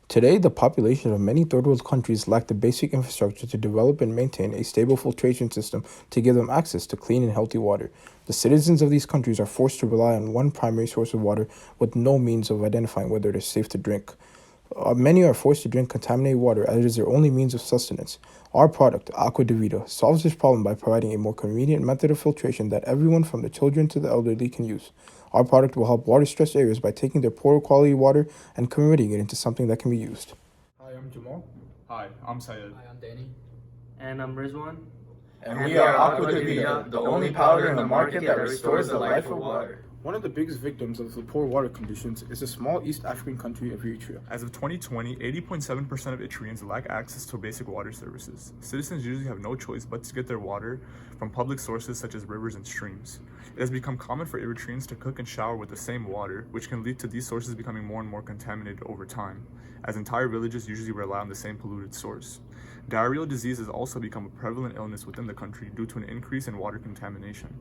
Today, the population of many third world countries lack the basic infrastructure to develop and maintain a stable filtration system to give them access to clean and healthy water. The citizens of these countries are forced to rely on one primary source of water with no means of identifying whether it is safe to drink. Many are forced to drink contaminated water as it is their only means of sustenance. Our product, Aquadivita, solves this problem by providing a more convenient method of filtration that everyone from the children to the elderly can use. Our product will help water-stressed areas by taking their poor quality water and converting it into something that can be used. Hi, I'm Jamal. Hi, I'm Syed. Hi, I'm Danny. And I'm Rizwan. And we are Aquadivita, the only powder in the market that restores the life of water. One of the biggest victims of the poor water conditions is the small East African country of Eritrea. As of 2020, 80.7% of Eritreans lack access to basic water services. Citizens usually have no choice but to get their water from public sources such as rivers and streams. It has become common for Eritreans to cook and shower with the same water, which can lead to these sources becoming more and more contaminated over time, as entire villages usually rely on the same polluted source. Diarrheal disease has also become a prevalent illness within the country due to an increase in water contamination,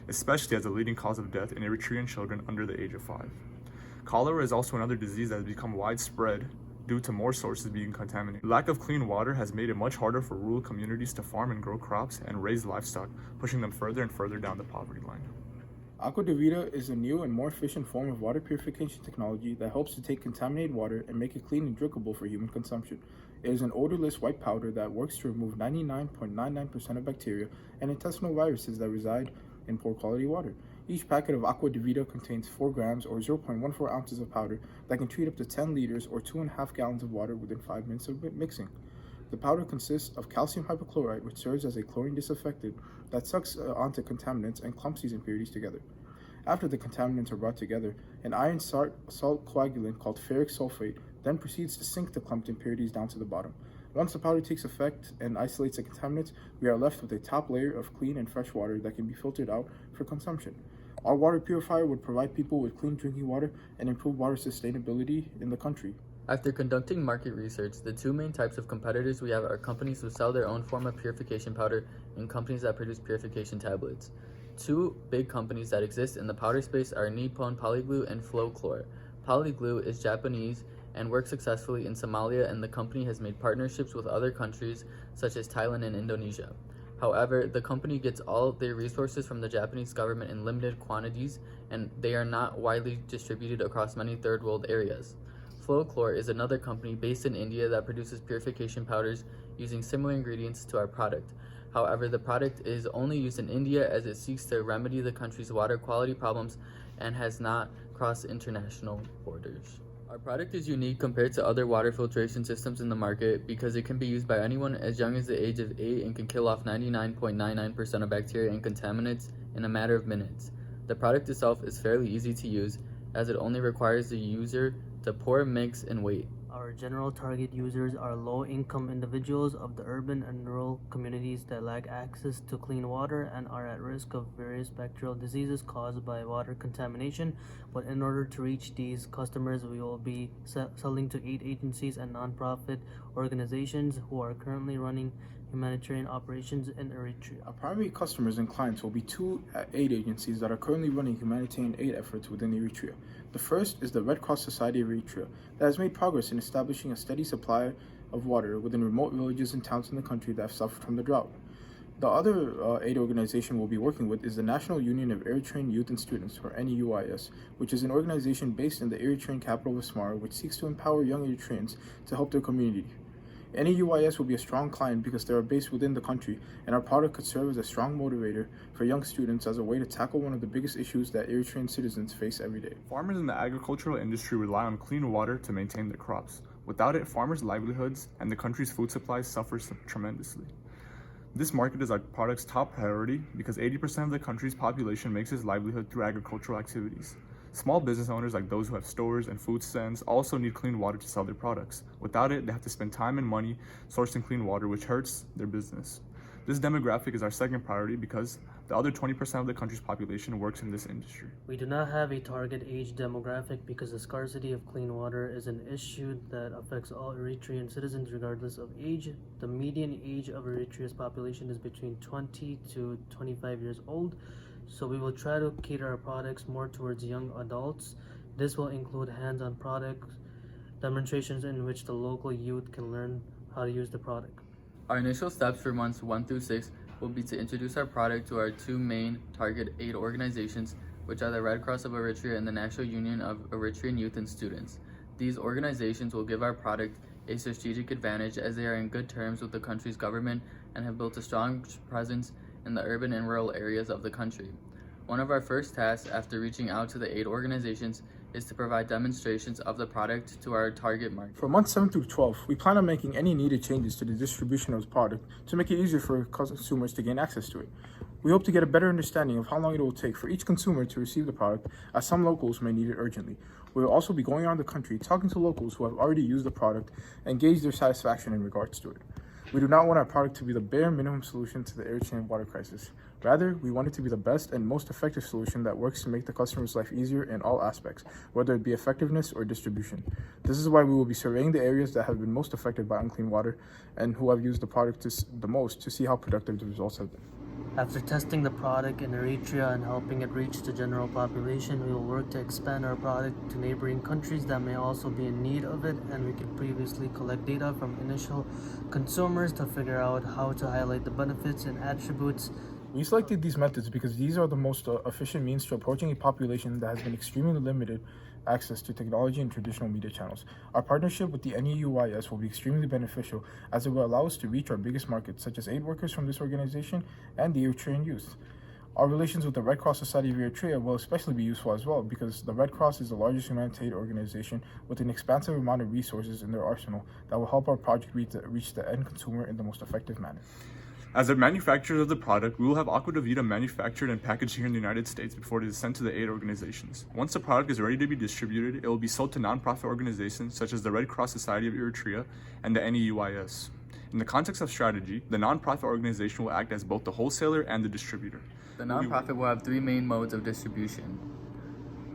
especially as a leading cause of death in Eritrean children under the age of 5. Cholera is also another disease that has become widespread due to more sources being contaminated. Lack of clean water has made it much harder for rural communities to farm and grow crops and raise livestock, pushing them further and further down the poverty line. Aquadivita is a new and more efficient form of water purification technology that helps to take contaminated water and make it clean and drinkable for human consumption. It is an odorless white powder that works to remove 99.99% of bacteria and intestinal viruses that reside in poor quality water. Each packet of Aquadivita contains 4 grams or 0.14 ounces of powder that can treat up to 10 liters or 2.5 gallons of water within 5 minutes of mixing. The powder consists of calcium hypochlorite, which serves as a chlorine disinfectant that sucks onto contaminants and clumps these impurities together. After the contaminants are brought together, an iron salt coagulant called ferric sulfate then proceeds to sink the clumped impurities down to the bottom. Once the powder takes effect and isolates the contaminants, we are left with a top layer of clean and fresh water that can be filtered out for consumption. Our water purifier would provide people with clean drinking water and improve water sustainability in the country. After conducting market research, the two main types of competitors we have are companies who sell their own form of purification powder and companies that produce purification tablets. Two big companies that exist in the powder space are Nippon Polyglue and Flowchlor. Polyglue is Japanese and works successfully in Somalia, and the company has made partnerships with other countries such as Thailand and Indonesia. However, the company gets all their resources from the Japanese government in limited quantities, and they are not widely distributed across many third world areas. Flowchlor is another company based in India that produces purification powders using similar ingredients to our product. However, the product is only used in India as it seeks to remedy the country's water quality problems and has not crossed international borders. Our product is unique compared to other water filtration systems in the market because it can be used by anyone as young as the age of 8 and can kill off 99.99% of bacteria and contaminants in a matter of minutes. The product itself is fairly easy to use as it only requires the user to pour, mix, and wait. Our general target users are low-income individuals of the urban and rural communities that lack access to clean water and are at risk of various bacterial diseases caused by water contamination. But in order to reach these customers, we will be selling to 8 agencies and nonprofit organizations who are currently running humanitarian operations in Eritrea. Our primary customers and clients will be 2 aid agencies that are currently running humanitarian aid efforts within Eritrea. The first is the Red Cross Society of Eritrea, that has made progress in establishing a steady supply of water within remote villages and towns in the country that have suffered from the drought. The other aid organization we'll be working with is the National Union of Eritrean Youth and Students, or NEUIS, which is an organization based in the Eritrean capital of Asmara, which seeks to empower young Eritreans to help their community. NEUIS will be a strong client because they are based within the country, and our product could serve as a strong motivator for young students as a way to tackle one of the biggest issues that Eritrean citizens face every day. Farmers in the agricultural industry rely on clean water to maintain their crops. Without it, farmers' livelihoods and the country's food supply suffers tremendously. This market is our product's top priority because 80% of the country's population makes its livelihood through agricultural activities. Small business owners like those who have stores and food stands also need clean water to sell their products. Without it, they have to spend time and money sourcing clean water, which hurts their business. This demographic is our second priority because the other 20% of the country's population works in this industry. We do not have a target age demographic because the scarcity of clean water is an issue that affects all Eritrean citizens regardless of age. The median age of Eritrea's population is between 20 to 25 years old, so we will try to cater our products more towards young adults. This will include hands-on products demonstrations in which the local youth can learn how to use the product. Our initial steps for months 1 through 6 will be to introduce our product to our two main target aid organizations, which are the Red Cross of Eritrea and the National Union of Eritrean Youth and Students. These organizations will give our product a strategic advantage as they are in good terms with the country's government and have built a strong presence in the urban and rural areas of the country. One of our first tasks after reaching out to the aid organizations is to provide demonstrations of the product to our target market. For months 7 through 12, we plan on making any needed changes to the distribution of the product to make it easier for consumers to gain access to it. We hope to get a better understanding of how long it will take for each consumer to receive the product, as some locals may need it urgently. We will also be going around the country talking to locals who have already used the product and gauge their satisfaction in regards to it. We do not want our product to be the bare minimum solution to the Eritrean water crisis. Rather, we want it to be the best and most effective solution that works to make the customer's life easier in all aspects, whether it be effectiveness or distribution. This is why we will be surveying the areas that have been most affected by unclean water and who have used the product the most to see how productive the results have been. After testing the product in Eritrea and helping it reach the general population, we will work to expand our product to neighboring countries that may also be in need of it, and we can previously collect data from initial consumers to figure out how to highlight the benefits and attributes. We selected these methods because these are the most efficient means to approaching a population that has been extremely limited access to technology and traditional media channels. Our partnership with the NEUYS will be extremely beneficial as it will allow us to reach our biggest markets, such as aid workers from this organization and the Eritrean youth. Our relations with the Red Cross Society of Eritrea will especially be useful as well because the Red Cross is the largest humanitarian organization with an expansive amount of resources in their arsenal that will help our project reach the end consumer in the most effective manner. As the manufacturers of the product, we will have Aquadivita manufactured and packaged here in the United States before it is sent to the aid organizations. Once the product is ready to be distributed, it will be sold to nonprofit organizations such as the Red Cross Society of Eritrea and the NEUYS. In the context of strategy, the nonprofit organization will act as both the wholesaler and the distributor. The nonprofit will have three main modes of distribution.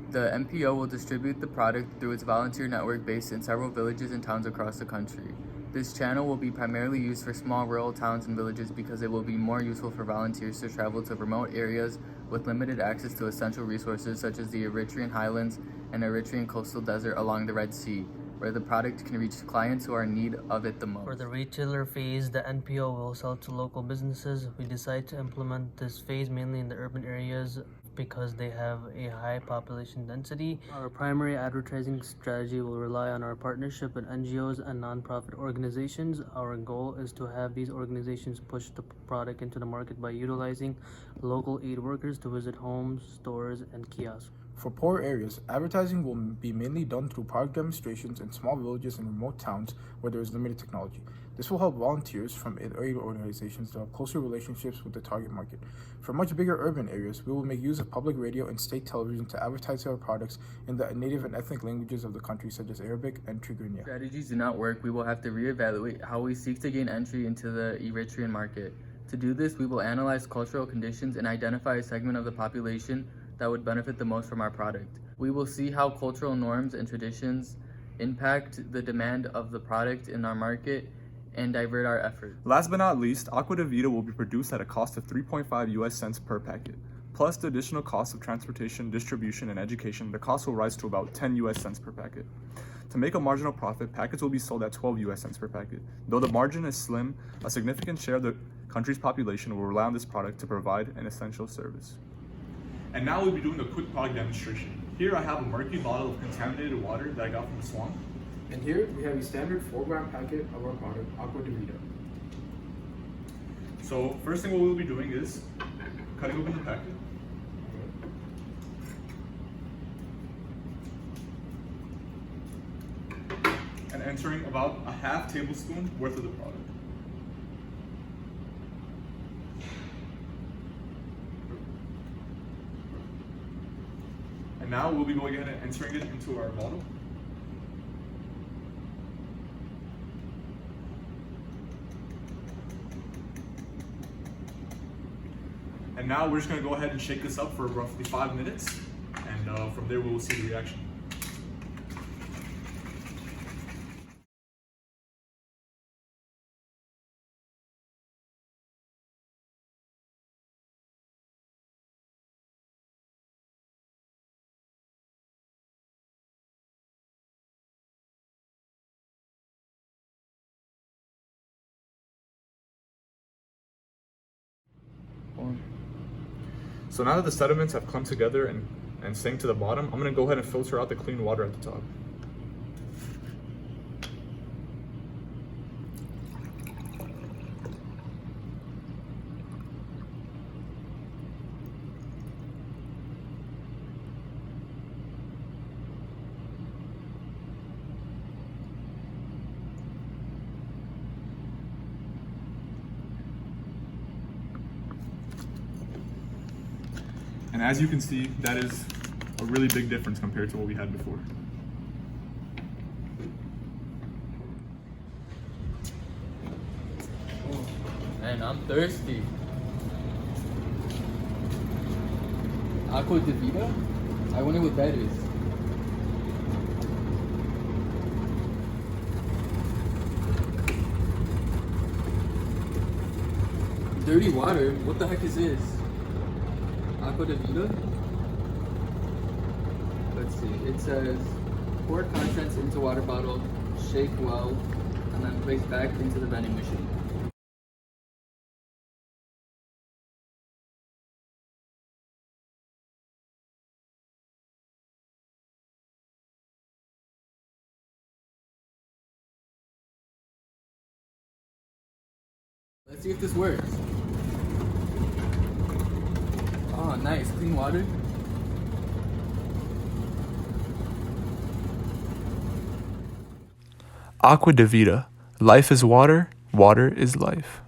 The NPO will distribute the product through its volunteer network based in several villages and towns across the country. This channel will be primarily used for small rural towns and villages because it will be more useful for volunteers to travel to remote areas with limited access to essential resources such as the Eritrean highlands and Eritrean coastal desert along the Red Sea, where the product can reach clients who are in need of it the most. For the retailer phase, the NPO will sell to local businesses. We decide to implement this phase mainly in the urban areas because they have a high population density. Our primary advertising strategy will rely on our partnership with NGOs and nonprofit organizations. Our goal is to have these organizations push the product into the market by utilizing local aid workers to visit homes, stores, and kiosks. For poor areas, advertising will be mainly done through product demonstrations in small villages and remote towns where there is limited technology. This will help volunteers from aid organizations develop closer relationships with the target market. For much bigger urban areas, we will make use of public radio and state television to advertise our products in the native and ethnic languages of the country, such as Arabic and Tigrinya. Strategies do not work, we will have to reevaluate how we seek to gain entry into the Eritrean market. To do this, we will analyze cultural conditions and identify a segment of the population that would benefit the most from our product. We will see how cultural norms and traditions impact the demand of the product in our market and divert our efforts. Last but not least, Aquadivita will be produced at a cost of 3.5 US cents per packet. Plus the additional cost of transportation, distribution, and education, the cost will rise to about 10 US cents per packet. To make a marginal profit, packets will be sold at 12 US cents per packet. Though the margin is slim, a significant share of the country's population will rely on this product to provide an essential service. And now we'll be doing a quick product demonstration. Here I have a murky bottle of contaminated water that I got from the swamp. And here we have a standard 4-gram packet of our product, Aquadivita. So first thing what we'll be doing is cutting open the packet. And entering about a half tablespoon worth of the product. And now we'll be going ahead and entering it into our bottle. And now we're just going to go ahead and shake this up for roughly 5 minutes, and from there we will see the reaction. So now that the sediments have clumped together and sank to the bottom, I'm gonna go ahead and filter out the clean water at the top. And as you can see, that is a really big difference compared to what we had before. Man, I'm thirsty. Aquadivita? I wonder what that is. Dirty water? What the heck is this? Aquadivita? Let's see. It says pour contents into water bottle, shake well, and then place back into the vending machine. Let's see if this works. Oh, nice. Clean water. Aquadivita. Life is water, water is life.